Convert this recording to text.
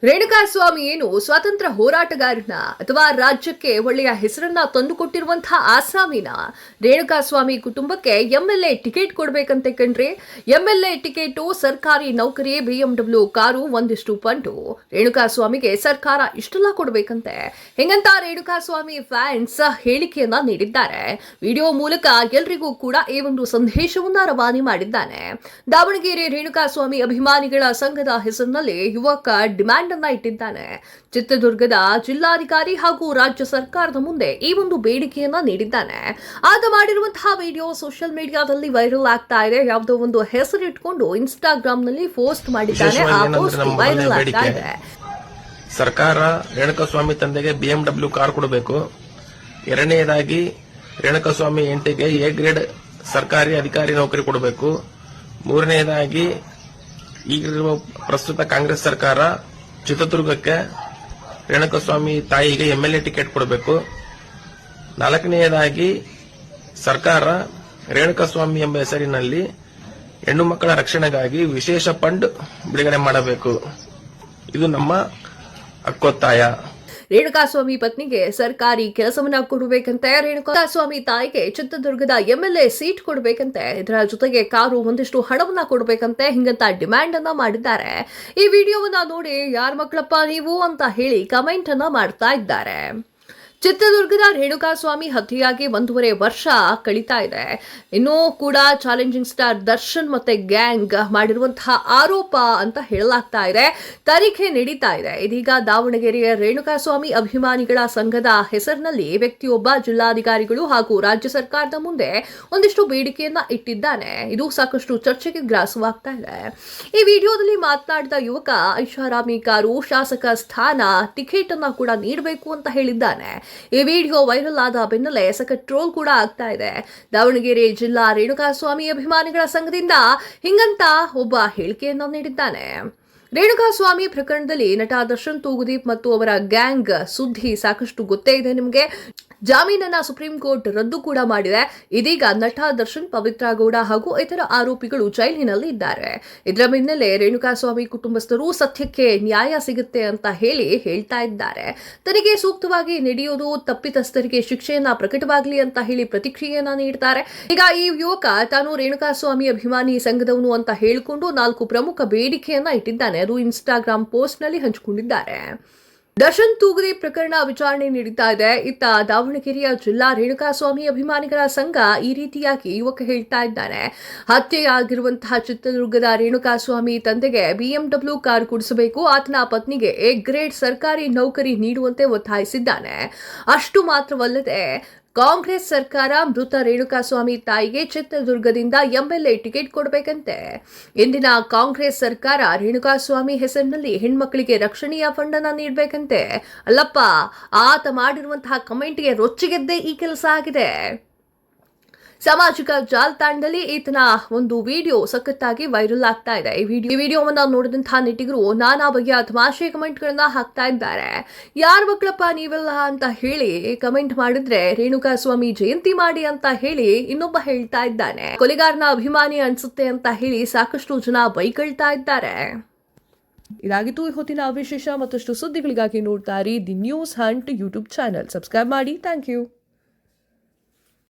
ರೇಣುಕಾಸ್ವಾಮಿ ಏನು ಸ್ವಾತಂತ್ರ್ಯ ಹೋರಾಟಗಾರನ ಅಥವಾ ರಾಜ್ಯಕ್ಕೆ ಒಳ್ಳೆಯ ಹೆಸರನ್ನ ತಂದುಕೊಟ್ಟಿರುವಂತಹ ಆಸಾಮಿನ? ರೇಣುಕಾಸ್ವಾಮಿ ಕುಟುಂಬಕ್ಕೆ ಎಂಎಲ್ಎ ಟಿಕೆಟ್ ಕೊಡ್ಬೇಕಂತೆ ಕಣ್ರಿ. ಎಂಎಲ್ಎ ಟಿಕೆಟ್, ಸರ್ಕಾರಿ ನೌಕರಿ, ಬಿಎಂಡಬ್ಲ್ಯೂ ಕಾರು, ಒಂದಿಷ್ಟು ಪಂಡು. ರೇಣುಕಾಸ್ವಾಮಿಗೆ ಸರ್ಕಾರ ಇಷ್ಟೆಲ್ಲ ಕೊಡ್ಬೇಕಂತೆ. ಹಿಂಗಂತ ರೇಣುಕಾಸ್ವಾಮಿ ಫ್ಯಾನ್ಸ್ ಹೇಳಿಕೆಯನ್ನ ನೀಡಿದ್ದಾರೆ. ವಿಡಿಯೋ ಮೂಲಕ ಎಲ್ರಿಗೂ ಕೂಡ ಈ ಒಂದು ಸಂದೇಶವನ್ನ ರವಾನೆ ಮಾಡಿದ್ದಾನೆ. ದಾವಣಗೆರೆ ರೇಣುಕಾಸ್ವಾಮಿ ಅಭಿಮಾನಿಗಳ ಸಂಘದ ಹೆಸರಿನಲ್ಲಿ ಯುವಕ ಡಿಮ್ಯಾಂಡ್ ಇಟ್ಟಿದ್ದಾನೆ. ಚಿತ್ರದುರ್ಗದ ಜಿಲ್ಲಾಧಿಕಾರಿ ಹಾಗೂ ರಾಜ್ಯ ಸರ್ಕಾರದ ಮುಂದೆ ಈ ಒಂದು ಬೇಡಿಕೆಯನ್ನ ನೀಡಿದ್ದಾನೆ. ಆತ ಮಾಡಿರುವಂತಹ ವಿಡಿಯೋ ಸೋಷಿಯಲ್ ಮೀಡಿಯಾದಲ್ಲಿ ವೈರಲ್ ಆಗ್ತಾ ಇದೆ. ಯಾವುದೋ ಒಂದು ಹೆಸರಿಟ್ಕೊಂಡು ಇನ್ಸ್ಟಾಗ್ರಾಮ್ ನಲ್ಲಿ ಪೋಸ್ಟ್ ಮಾಡಿದ್ದಾನೆ. ಆ ಪೋಸ್ಟ್ ವೈರಲ್ ಆಗ್ತಾ ಇದೆ. ಸರ್ಕಾರ ರೇಣುಕಾಸ್ವಾಮಿ ತಂದೆಗೆ ಬಿಎಂಡಬ್ಲ್ಯೂ ಕಾರ್ ಕೊಡಬೇಕು. ಎರಡನೆಯದಾಗಿ ರೇಣುಕಾಸ್ವಾಮಿ ಹೆಂಡತಿಗೆ ಎ ಗ್ರೇಡ್ ಸರ್ಕಾರಿ ಅಧಿಕಾರಿ ನೌಕರಿ ಕೊಡಬೇಕು. ಮೂರನೆಯದಾಗಿ ಈಗಿರುವ ಪ್ರಸ್ತುತ ಕಾಂಗ್ರೆಸ್ ಸರ್ಕಾರ ಚಿತ್ರದುರ್ಗಕ್ಕೆ ರೇಣುಕಾಸ್ವಾಮಿ ತಾಯಿಗೆ ಎಂಎಲ್ಎ ಟಿಕೆಟ್ ಕೊಡಬೇಕು. ನಾಲ್ಕನೆಯದಾಗಿ ಸರ್ಕಾರ ರೇಣುಕಾಸ್ವಾಮಿ ಎಂಬ ಹೆಸರಿನಲ್ಲಿ ಹೆಣ್ಣು ಮಕ್ಕಳ ರಕ್ಷಣೆಗಾಗಿ ವಿಶೇಷ ಫಂಡ್ ಬಿಡುಗಡೆ ಮಾಡಬೇಕು. ಇದು ನಮ್ಮ ಹಕ್ಕೊತ್ತಾಯ. ರೇಣುಕಾಸ್ವಾಮಿ ಪತ್ನಿಗೆ ಸರ್ಕಾರಿ ಕೆಲಸವನ್ನ ಕೊಡಬೇಕಂತೆ. ರೇಣುಕಾಸ್ವಾಮಿ ತಾಯಿಗೆ ಚಿತ್ರದುರ್ಗದ ಎಂಎಲ್ಎ ಸೀಟ್ ಕೊಡಬೇಕಂತೆ. ಇದರ ಜೊತೆಗೆ ಕಾರು, ಒಂದಿಷ್ಟು ಹಣವನ್ನ ಕೊಡಬೇಕಂತೆ. ಹಿಂಗಂತ ಡಿಮ್ಯಾಂಡ್ ಅನ್ನ ಮಾಡಿದ್ದಾರೆ. ಈ ವಿಡಿಯೋವನ್ನ ನೋಡಿ ಯಾರ ಮಕ್ಕಳಪ್ಪ ನೀವು ಅಂತ ಹೇಳಿ ಕಮೆಂಟ್ ಅನ್ನ ಮಾಡ್ತಾ ಇದ್ದಾರೆ. ಚಿತ್ರದುರ್ಗದ ರೇಣುಕಾಸ್ವಾಮಿ ಹತ್ಯೆಯಾಗಿ 1.5 ವರ್ಷ ಕಳೀತಾ ಇದೆ. ಇನ್ನೂ ಕೂಡ ಚಾಲೆಂಜಿಂಗ್ ಸ್ಟಾರ್ ದರ್ಶನ್ ಮತ್ತೆ ಗ್ಯಾಂಗ್ ಮಾಡಿರುವಂತಹ ಆರೋಪ ಅಂತ ಹೇಳಲಾಗ್ತಾ ಇದೆ. ತನಿಖೆ ನಡೀತಾ ಇದೆ. ಇದೀಗ ದಾವಣಗೆರೆಯ ರೇಣುಕಾಸ್ವಾಮಿ ಅಭಿಮಾನಿಗಳ ಸಂಘದ ಹೆಸರಿನಲ್ಲಿ ವ್ಯಕ್ತಿಯೊಬ್ಬ ಜಿಲ್ಲಾಧಿಕಾರಿಗಳು ಹಾಗೂ ರಾಜ್ಯ ಸರ್ಕಾರದ ಮುಂದೆ ಒಂದಿಷ್ಟು ಬೇಡಿಕೆಯನ್ನ ಇಟ್ಟಿದ್ದಾನೆ. ಇದು ಸಾಕಷ್ಟು ಚರ್ಚೆಗೆ ಗ್ರಾಸವಾಗ್ತಾ ಇದೆ. ಈ ವಿಡಿಯೋದಲ್ಲಿ ಮಾತನಾಡಿದ ಯುವಕ ಐಷಾರಾಮಿ ಕಾರು, ಶಾಸಕ ಸ್ಥಾನ, ಟಿಕೆಟ್ ಅನ್ನ ಕೂಡ ನೀಡಬೇಕು ಅಂತ ಹೇಳಿದ್ದಾನೆ. ಈ ವಿಡಿಯೋ ವೈರಲ್ ಆದ ಬೆನ್ನಲ್ಲೇ ಸಖತ್ ಟ್ರೋಲ್ ಕೂಡ ಆಗ್ತಾ ಇದೆ. ದಾವಣಗೆರೆ ಜಿಲ್ಲಾ ರೇಣುಕಾಸ್ವಾಮಿ ಅಭಿಮಾನಿಗಳ ಸಂಘದಿಂದ ಹಿಂಗಂತ ಒಬ್ಬ ಹೇಳಿಕೆಯನ್ನ ನೀಡಿದ್ದಾನೆ. ರೇಣುಕಾಸ್ವಾಮಿ ಪ್ರಕರಣದಲ್ಲಿ ನಟ ದರ್ಶನ್ ತೂಗುದೀಪ್ ಮತ್ತು ಅವರ ಗ್ಯಾಂಗ್ ಸುದ್ದಿ ಸಾಕಷ್ಟು ಗೊತ್ತೇ ಇದೆ ನಿಮಗೆ. ಜಾಮೀನನ್ನ ಸುಪ್ರೀಂ ಕೋರ್ಟ್ ರದ್ದು ಕೂಡ ಮಾಡಿದೆ. ಇದೀಗ ನಟ ದರ್ಶನ್, ಪವಿತ್ರ ಗೌಡ ಹಾಗೂ ಇತರ ಆರೋಪಿಗಳು ಜೈಲಿನಲ್ಲಿ ಇದ್ದಾರೆ. ಇದರ ಬೆನ್ನಲ್ಲೇ ರೇಣುಕಾಸ್ವಾಮಿ ಕುಟುಂಬಸ್ಥರು ಸತ್ಯಕ್ಕೆ ನ್ಯಾಯ ಸಿಗುತ್ತೆ ಅಂತ ಹೇಳ್ತಾ ಇದ್ದಾರೆ. ತನಿಖೆ ಸೂಕ್ತವಾಗಿ ನಡೆಯೋದು, ತಪ್ಪಿತಸ್ಥರಿಗೆ ಶಿಕ್ಷೆಯನ್ನ ಪ್ರಕಟವಾಗಲಿ ಅಂತ ಹೇಳಿ ಪ್ರತಿಕ್ರಿಯೆಯನ್ನ ನೀಡ್ತಾರೆ. ಈಗ ಈ ಯುವಕ ತಾನು ರೇಣುಕಾಸ್ವಾಮಿ ಅಭಿಮಾನಿ ಸಂಘದವನು ಅಂತ ಹೇಳಿಕೊಂಡು 4 ಪ್ರಮುಖ ಬೇಡಿಕೆಯನ್ನ ಇಟ್ಟಿದ್ದಾನೆ. ಅದು ಇನ್ಸ್ಟಾಗ್ರಾಮ್ ಪೋಸ್ಟ್ ನಲ್ಲಿ ಹಂಚಿಕೊಂಡಿದ್ದಾರೆ. ದರ್ಶನ್ ತೂಗುದಿ ಪ್ರಕರಣ ವಿಚಾರಣೆ ನಡೀತಾ ಇದೆ. ಇತ್ತ ದಾವಣಗೆರೆಯ ಜಿಲ್ಲಾ ರೇಣುಕಾಸ್ವಾಮಿ ಅಭಿಮಾನಿಗಳ ಸಂಘ ಈ ರೀತಿಯಾಗಿ ಯುವಕ ಹೇಳ್ತಾ ಇದ್ದಾನೆ. ಹತ್ಯೆಯಾಗಿರುವಂತಹ ಚಿತ್ರದುರ್ಗದ ರೇಣುಕಾಸ್ವಾಮಿ ತಂದೆಗೆ ಬಿಎಂಡಬ್ಲ್ಯೂ ಕಾರ್ ಕೊಡಿಸಬೇಕು. ಆತನ ಪತ್ನಿಗೆ ಎ ಗ್ರೇಡ್ ಸರ್ಕಾರಿ ನೌಕರಿ ನೀಡುವಂತೆ ಒತ್ತಾಯಿಸಿದ್ದಾನೆ. ಅಷ್ಟು ಮಾತ್ರವಲ್ಲದೆ ಕಾಂಗ್ರೆಸ್ ಸರ್ಕಾರ ಮೃತ ರೇಣುಕಾಸ್ವಾಮಿ ತಾಯಿಗೆ ಚಿತ್ರದುರ್ಗದಿಂದ ಎಂಎಲ್ಎ ಟಿಕೆಟ್ ಕೊಡಬೇಕಂತೆ. ಇಂದಿನ ಕಾಂಗ್ರೆಸ್ ಸರ್ಕಾರ ರೇಣುಕಾಸ್ವಾಮಿ ಹೆಸರಿನಲ್ಲಿ ಹೆಣ್ಮಕ್ಕಳಿಗೆ ರಕ್ಷಣೆಯ ಫಂಡ್ ಅನ್ನ ನೀಡಬೇಕಂತೆ. ಅಲ್ಲಪ್ಪ, ಆತ ಮಾಡಿರುವಂತಹ ಕಮೆಂಟ್ಗೆ ರೊಚ್ಚಿಗೆದ್ದೇ ಈ ಕೆಲಸ ಆಗಿದೆ. ಸಾಮಾಜಿಕ ಜಾಲತಾಣದಲ್ಲಿ ಈತನ ಒಂದು ವಿಡಿಯೋ ಸಖತ್ತಾಗಿ ವೈರಲ್ ಆಗ್ತಾ ಇದೆ. ಈ ವಿಡಿಯೋವನ್ನ ನೋಡಿದಂತಹ ನೆಟ್ಟಿಗರು ನಾನಾ ಬಗೆಯ ತಮಾಷೆ ಕಮೆಂಟ್ಗಳನ್ನ ಹಾಕ್ತಾ ಇದ್ದಾರೆ. ಯಾರ ಮಕ್ಕಳಪ್ಪ ನೀವೆಲ್ಲ ಅಂತ ಹೇಳಿ ಕಮೆಂಟ್ ಮಾಡಿದ್ರೆ ರೇಣುಕಾಸ್ವಾಮಿ ಜಯಂತಿ ಮಾಡಿ ಅಂತ ಹೇಳಿ ಇನ್ನೊಬ್ಬ ಹೇಳ್ತಾ ಇದ್ದಾನೆ. ಕೊಲೆಗಾರನ ಅಭಿಮಾನಿ ಅನ್ಸುತ್ತೆ ಅಂತ ಹೇಳಿ ಸಾಕಷ್ಟು ಜನ ಬೈಕಳ್ತಾ ಇದ್ದಾರೆ. ಇದಾಗಿತ್ತು ಈ ಹೊತ್ತಿನ ವಿಶೇಷ. ಮತ್ತಷ್ಟು ಸುದ್ದಿಗಳಿಗಾಗಿ ನೋಡ್ತಾ ಇರಿ the news hunt YouTube channel. Subscribe ಮಾಡಿ. Thank you.